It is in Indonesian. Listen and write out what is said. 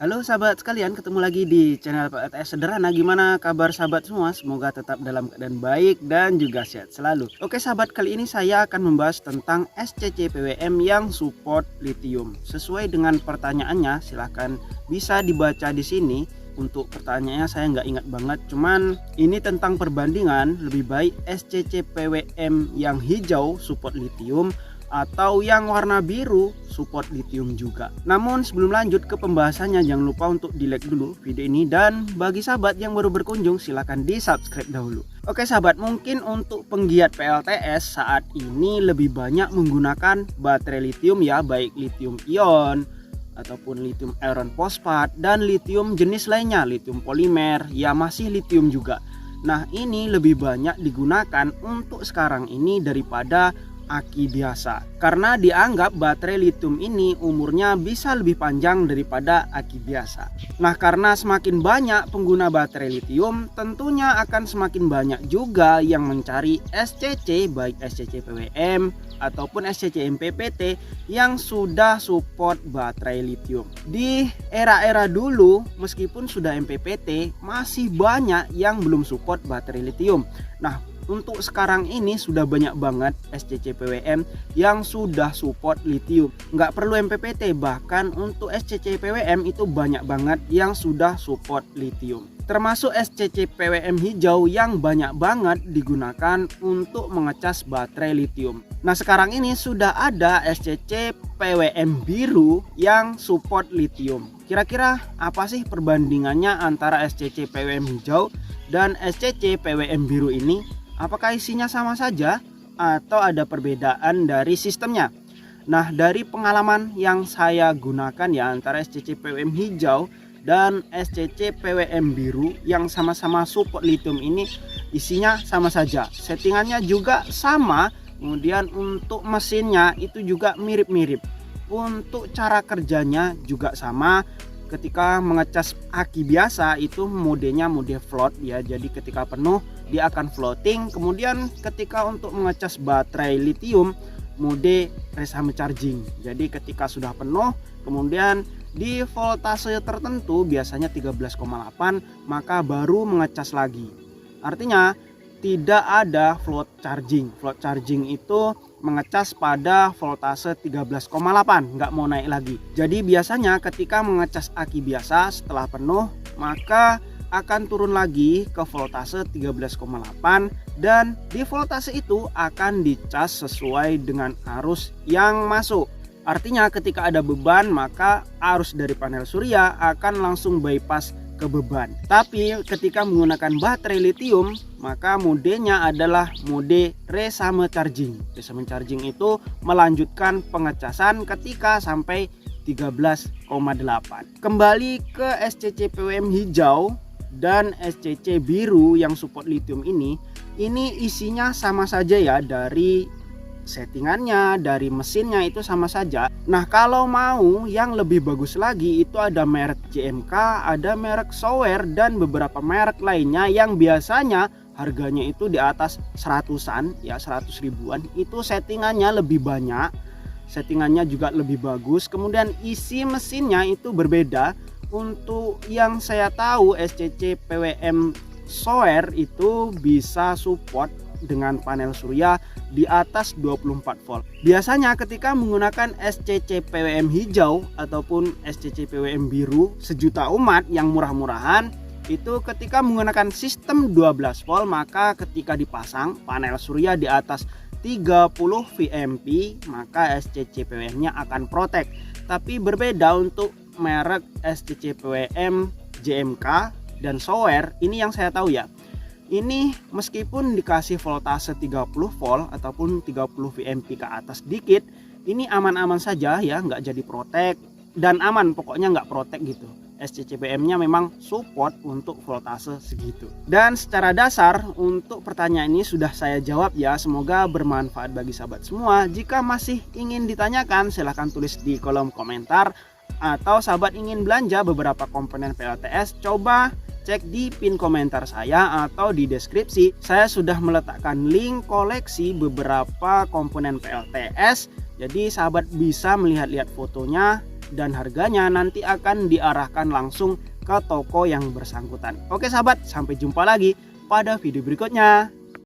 Halo sahabat sekalian, ketemu lagi di channel PLTS Sederhana. Gimana kabar sahabat semua? Semoga tetap dalam keadaan baik dan juga sehat selalu. Oke sahabat, kali ini saya akan membahas tentang SCC PWM yang support lithium. Sesuai dengan pertanyaannya, silahkan bisa dibaca di sini. Untuk pertanyaannya saya nggak ingat banget, cuman ini tentang perbandingan lebih baik SCC PWM yang hijau support lithium atau yang warna biru support lithium juga. Namun sebelum lanjut ke pembahasannya, jangan lupa untuk di like dulu video ini, dan bagi sahabat yang baru berkunjung silahkan di subscribe dahulu. Oke sahabat, mungkin untuk penggiat PLTS saat ini lebih banyak menggunakan baterai lithium ya, baik lithium ion ataupun lithium iron fosfat dan lithium jenis lainnya, lithium polimer ya, masih lithium juga. Nah ini lebih banyak digunakan untuk sekarang ini daripada aki biasa, karena dianggap baterai lithium ini umurnya bisa lebih panjang daripada aki biasa. Nah karena semakin banyak pengguna baterai lithium, tentunya akan semakin banyak juga yang mencari SCC, baik SCC PWM ataupun SCC MPPT yang sudah support baterai lithium. Di era-era dulu meskipun sudah MPPT, masih banyak yang belum support baterai lithium. Nah untuk sekarang ini sudah banyak banget SCC PWM yang sudah support lithium. Nggak perlu MPPT, bahkan untuk SCC PWM itu banyak banget yang sudah support lithium. Termasuk SCC PWM hijau yang banyak banget digunakan untuk mengecas baterai lithium. Nah sekarang ini sudah ada SCC PWM biru yang support lithium. Kira-kira apa sih perbandingannya antara SCC PWM hijau dan SCC PWM biru ini? Apakah isinya sama saja atau ada perbedaan dari sistemnya? Nah dari pengalaman yang saya gunakan ya, antara SCC PWM hijau dan SCC PWM biru yang sama-sama support lithium ini isinya sama saja, settingannya juga sama, kemudian untuk mesinnya itu juga mirip-mirip, untuk cara kerjanya juga sama. Ketika mengecas aki biasa itu modenya mode float ya, jadi ketika penuh dia akan floating. Kemudian ketika untuk mengecas baterai lithium mode resame charging, jadi ketika sudah penuh kemudian di voltase tertentu biasanya 13,8 maka baru mengecas lagi. Artinya tidak ada float charging. Float charging itu mengecas pada voltase 13,8, nggak mau naik lagi. Jadi biasanya ketika mengecas aki biasa setelah penuh maka akan turun lagi ke voltase 13,8, dan di voltase itu akan dicas sesuai dengan arus yang masuk. Artinya ketika ada beban maka arus dari panel surya akan langsung bypass ke beban. Tapi ketika menggunakan baterai lithium maka modenya adalah mode resame charging. Resame charging itu melanjutkan pengecasan ketika sampai 13,8. Kembali ke SCC PWM hijau dan SCC biru yang support lithium ini isinya sama saja ya, dari settingannya, dari mesinnya itu sama saja. Nah kalau mau yang lebih bagus lagi itu ada merek JMK, ada merek Sower, dan beberapa merek lainnya yang biasanya harganya itu di atas 100-an ya, 100 ribuan. Itu settingannya lebih banyak, settingannya juga lebih bagus, kemudian isi mesinnya itu berbeda. Untuk yang saya tahu SCC PWM Sower itu bisa support dengan panel surya di atas 24 volt. Biasanya ketika menggunakan SCC PWM hijau ataupun SCC PWM biru sejuta umat yang murah-murahan, itu ketika menggunakan sistem 12 volt maka ketika dipasang panel surya di atas 30 VMP maka SCC PWM-nya akan protek. Tapi berbeda untuk merek SCC PWM JMK dan Sower ini yang saya tahu ya. Ini meskipun dikasih voltase 30 volt ataupun 30 VMP ke atas dikit, ini aman-aman saja ya, nggak jadi protek dan aman, pokoknya nggak protek gitu. SCC PWM-nya memang support untuk voltase segitu. Dan secara dasar untuk pertanyaan ini sudah saya jawab ya, semoga bermanfaat bagi sahabat semua. Jika masih ingin ditanyakan silahkan tulis di kolom komentar, atau sahabat ingin belanja beberapa komponen PLTS, coba cek di pin komentar saya atau di deskripsi. Saya sudah meletakkan link koleksi beberapa komponen PLTS, jadi sahabat bisa melihat-lihat fotonya dan harganya nanti akan diarahkan langsung ke toko yang bersangkutan. Oke sahabat, sampai jumpa lagi pada video berikutnya.